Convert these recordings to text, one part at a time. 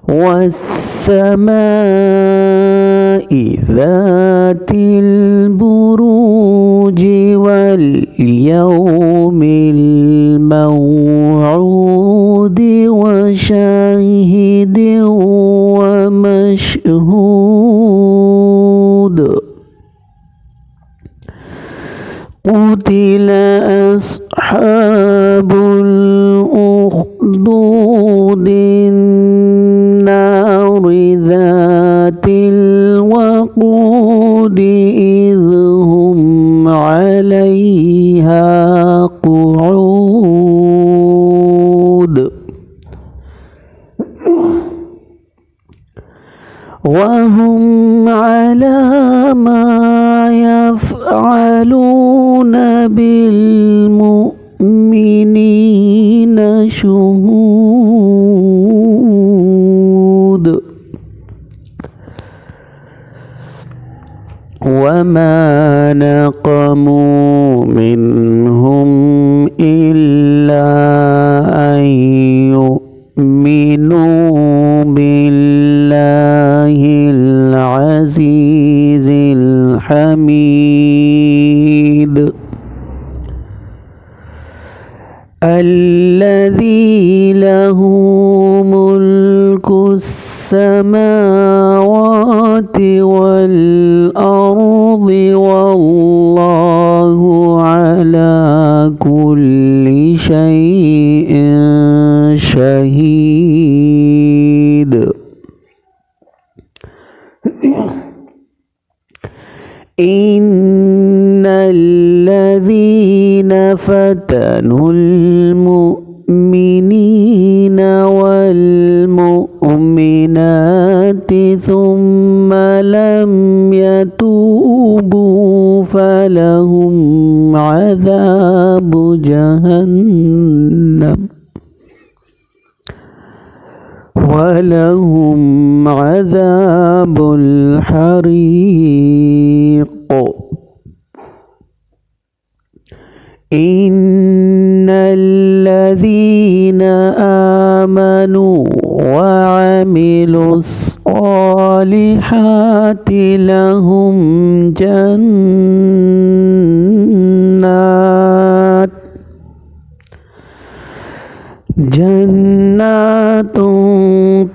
والسماء ذات البروج واليوم الموعود وشاهد ومشهود قتل أصحاب الأخدود النار ذات الوقود إذ هم عليها قعود وهم على ما يفعلون بالمؤمنين شهود وما نقموا منهم إلا أن يؤمنوا بالله العزيز الحميد الذي له ملك السماوات والأرض والله على كل شيء شهيد إن الذين فتنوا المؤمنين والمؤمنات ثم لم يتوبوا فلهم عذاب جهنم ولهم عذاب الحريق إن الذين آمنوا وعملوا الصالحات لهم جنات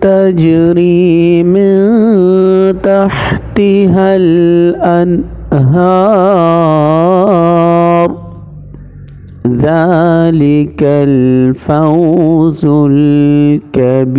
تجري من تحتها الأنهار ذلك الفوز الكبير.